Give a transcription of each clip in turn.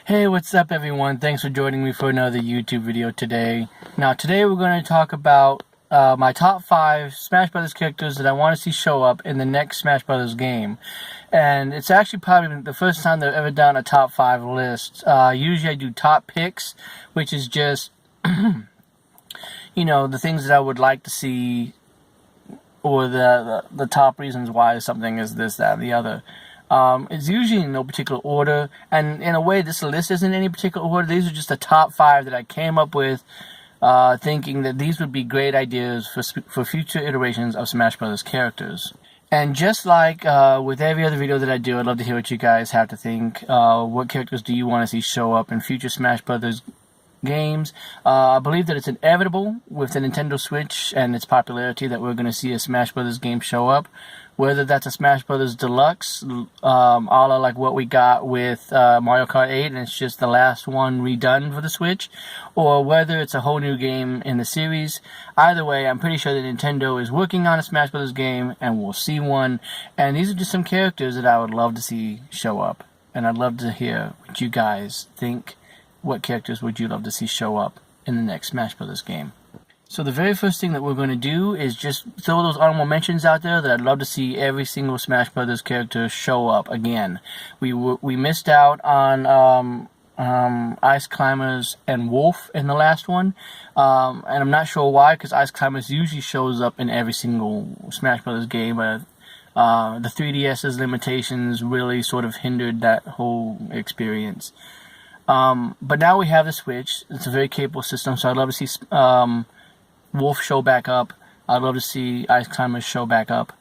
Hey, what's up everyone? Thanks for joining me for another YouTube video today. Now today we're going to talk about my top 5 Smash Brothers characters that I want to see show up in the next Smash Brothers game. And it's actually probably the first time that I've ever done a top 5 list. Usually I do top picks, which is just, you know, the things that I would like to see, or the top reasons why something is this, that, and the other. It's usually in no particular order, and in a way this list isn't in any particular order. These are just the top 5 that I came up with, thinking that these would be great ideas for future iterations of Smash Brothers characters. And just like with every other video that I do, I'd love to hear what you guys have to think. What characters do you want to see show up in future Smash Brothers games? I believe that it's inevitable with the Nintendo Switch and its popularity that we're going to see a Smash Brothers game show up. Whether that's a Smash Brothers Deluxe, a la like what we got with Mario Kart 8, and it's just the last one redone for the Switch, or whether it's a whole new game in the series. Either way, I'm pretty sure that Nintendo is working on a Smash Brothers game, and we'll see one. And these are just some characters that I would love to see show up, and I'd love to hear what you guys think. What characters would you love to see show up in the next Smash Brothers game? So the very first thing that we're going to do is just throw those honorable mentions out there that I'd love to see every single Smash Brothers character show up again. We missed out on Ice Climbers and Wolf in the last one, and I'm not sure why, because Ice Climbers usually shows up in every single Smash Brothers game, but the 3DS's limitations really sort of hindered that whole experience. But now we have the Switch. It's a very capable system, so I'd love to see Wolf show back up. I'd love to see Ice Climbers show back up.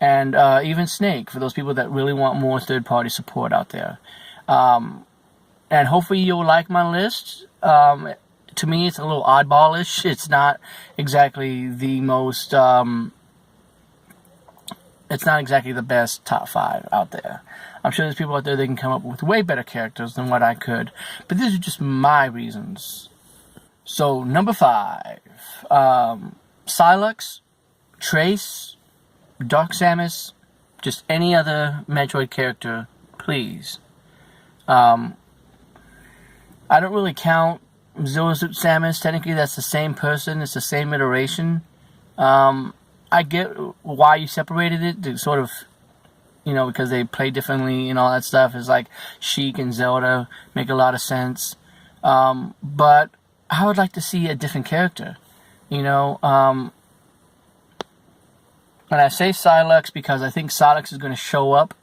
And even Snake, for those people that really want more third-party support out there. And hopefully you'll like my list. To me, it's a little oddballish. It's not exactly the most... it's not exactly the best top 5 out there. I'm sure there's people out there that can come up with way better characters than what I could. But these are just my reasons. So, number 5. Silex, Trace, Dark Samus, just any other Metroid character, please. I don't really count Zero Suit Samus. Technically, that's the same person. It's the same iteration. I get why you separated it, to sort of, you know, because they play differently and all that stuff. It's like Sheik and Zelda make a lot of sense. But I would like to see a different character. You know, and I say Silex because I think Silex is going to show up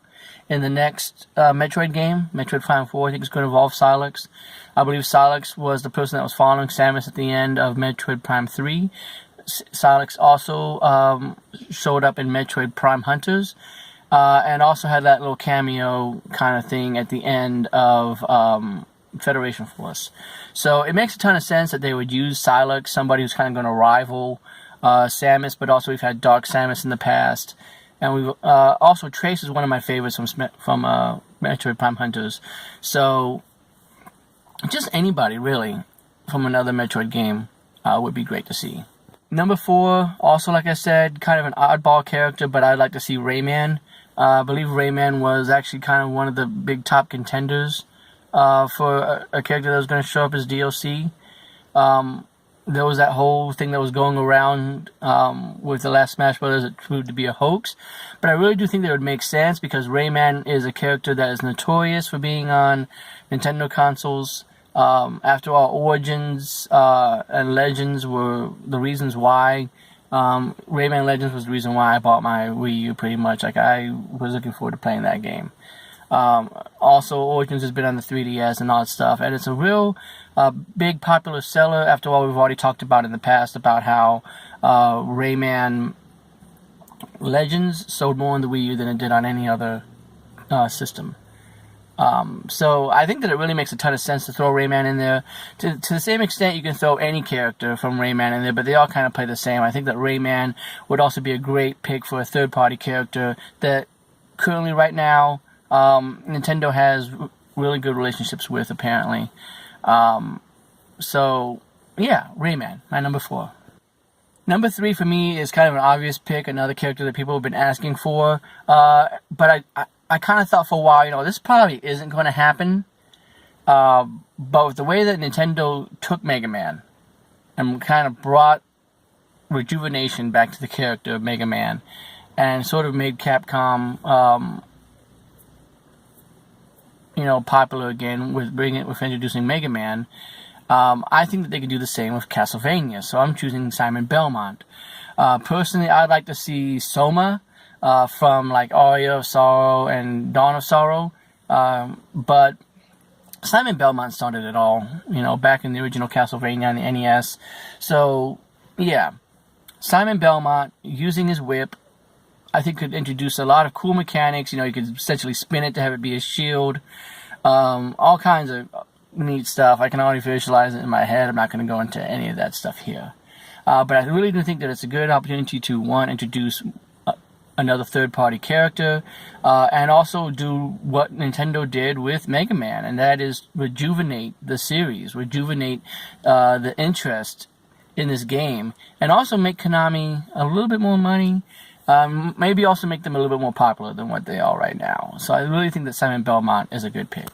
in the next Metroid game, Metroid Prime 4. I think it's going to involve Silex. I believe Silex was the person that was following Samus at the end of Metroid Prime 3. Silex also showed up in Metroid Prime Hunters, and also had that little cameo kind of thing at the end of Federation Force. So it makes a ton of sense that they would use Silex, somebody who's kind of going to rival Samus, but also we've had Dark Samus in the past. And we've also Trace is one of my favorites from Metroid Prime Hunters. So just anybody really from another Metroid game would be great to see. Number 4, also like I said, kind of an oddball character, but I'd like to see Rayman. I believe Rayman was actually kind of one of the big top contenders for a character that was going to show up as DLC. There was that whole thing that was going around with the last Smash Brothers that proved to be a hoax. But I really do think that it would make sense, because Rayman is a character that is notorious for being on Nintendo consoles. After all, Origins and Legends were the reasons why. Rayman Legends was the reason why I bought my Wii U, pretty much. Like, I was looking forward to playing that game. Also, Origins has been on the 3DS and all that stuff, and it's a real big popular seller. After all, we've already talked about in the past about how Rayman Legends sold more on the Wii U than it did on any other system. So I think that it really makes a ton of sense to throw Rayman in there. To the same extent, you can throw any character from Rayman in there, but they all kind of play the same. I think that Rayman would also be a great pick for a third-party character that currently, right now, Nintendo has really good relationships with, apparently. So, yeah, Rayman, my number 4. Number 3 for me is kind of an obvious pick, another character that people have been asking for. But I kind of thought for a while, this probably isn't going to happen. But with the way that Nintendo took Mega Man and kind of brought rejuvenation back to the character of Mega Man, and sort of made Capcom, popular again with introducing Mega Man, I think that they could do the same with Castlevania. So I'm choosing Simon Belmont. Personally, I'd like to see Soma from like Aria of Sorrow and Dawn of Sorrow, but Simon Belmont started it all, back in the original Castlevania on the NES. So yeah, Simon Belmont using his whip, I think, could introduce a lot of cool mechanics. You could essentially spin it to have it be a shield. All kinds of neat stuff. I can already visualize it in my head. I'm not going to go into any of that stuff here. But I really do think that it's a good opportunity to, one, introduce another third-party character, and also do what Nintendo did with Mega Man, and that is rejuvenate the series, rejuvenate the interest in this game, and also make Konami a little bit more money, maybe also make them a little bit more popular than what they are right now. So I really think that Simon Belmont is a good pick.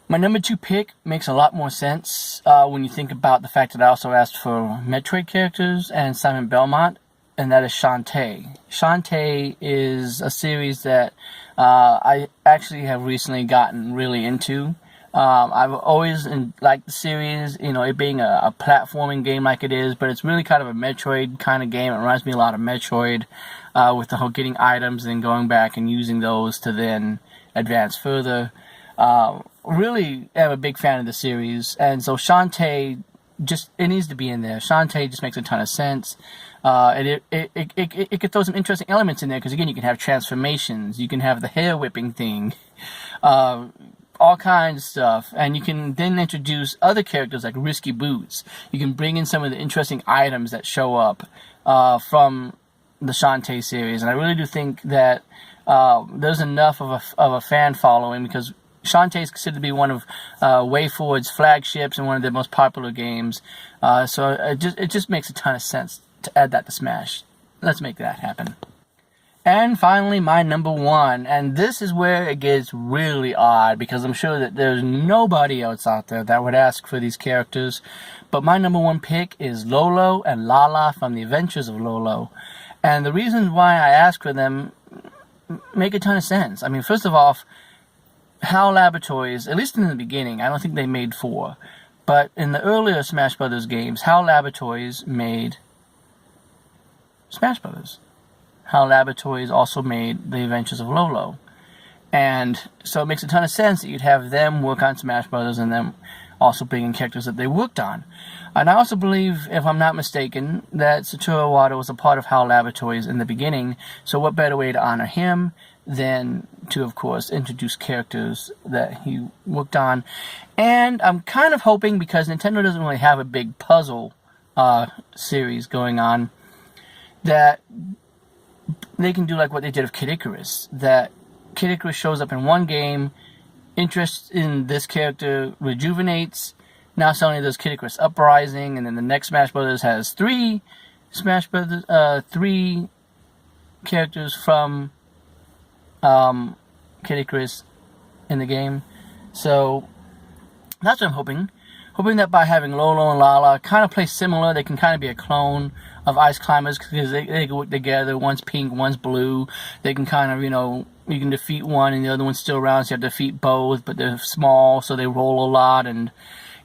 My number 2 pick makes a lot more sense when you think about the fact that I also asked for Metroid characters and Simon Belmont, and that is Shantae. Shantae is a series that I actually have recently gotten really into. I've always liked the series, it being a platforming game like it is, but it's really kind of a Metroid kind of game. It reminds me a lot of Metroid, with the whole getting items and then going back and using those to then advance further. Really am a big fan of the series, and so Shantae, it needs to be in there. Shantae just makes a ton of sense. And it could throw some interesting elements in there, because again, you can have transformations, you can have the hair whipping thing, all kinds of stuff, and you can then introduce other characters like Risky Boots. You can bring in some of the interesting items that show up from the Shantae series, and I really do think that there's enough of a fan following, because Shantae is considered to be one of WayForward's flagships and one of their most popular games. So it just makes a ton of sense to add that to Smash. Let's make that happen. And finally, my number 1, and this is where it gets really odd, because I'm sure that there's nobody else out there that would ask for these characters, but my number 1 pick is Lolo and Lala from The Adventures of Lolo. And the reasons why I ask for them make a ton of sense. I mean, first of all, HAL Laboratories, at least in the beginning, I don't think they made 4, but in the earlier Smash Brothers games, HAL Laboratories made Smash Brothers. HAL Laboratories also made The Adventures of Lolo. And so it makes a ton of sense that you'd have them work on Smash Brothers and them also bring in characters that they worked on. And I also believe, if I'm not mistaken, that Satoru Iwata was a part of HAL Laboratories in the beginning, so what better way to honor him than to, of course, introduce characters that he worked on. And I'm kind of hoping, because Nintendo doesn't really have a big puzzle series going on, that they can do like what they did with Kid Icarus. That Kid Icarus shows up in one game, interest in this character rejuvenates. Now suddenly there's Kid Icarus Uprising, and then the next Smash Brothers has 3 characters from Kid Icarus in the game. So that's what I'm hoping. Hoping that by having Lolo and Lala kind of play similar, they can kind of be a clone of Ice Climbers, because they can work together. One's pink, one's blue. They can kind of, you can defeat one and the other one's still around, so you have to defeat both, but they're small, so they roll a lot, and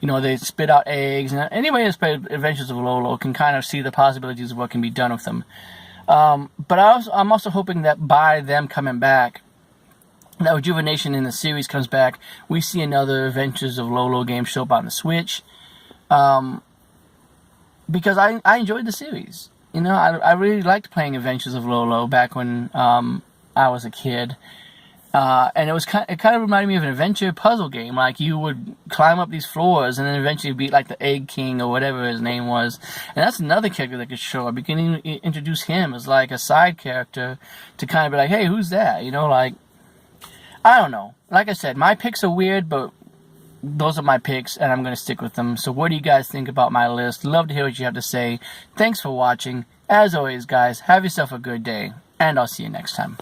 they spit out eggs. And anybody that's played Adventures of Lolo can kind of see the possibilities of what can be done with them. But I'm also hoping that by them coming back, that rejuvenation in the series comes back, we see another Adventures of Lolo game show up on the Switch. Because I enjoyed the series. I really liked playing Adventures of Lolo back when I was a kid. And it kind of reminded me of an adventure puzzle game. Like, you would climb up these floors and then eventually beat like the Egg King or whatever his name was. And that's another character that could show up. You can introduce him as like a side character to kind of be like, hey, who's that? I don't know. Like I said, my picks are weird, but those are my picks, and I'm going to stick with them. So what do you guys think about my list? Love to hear what you have to say. Thanks for watching. As always, guys, have yourself a good day, and I'll see you next time.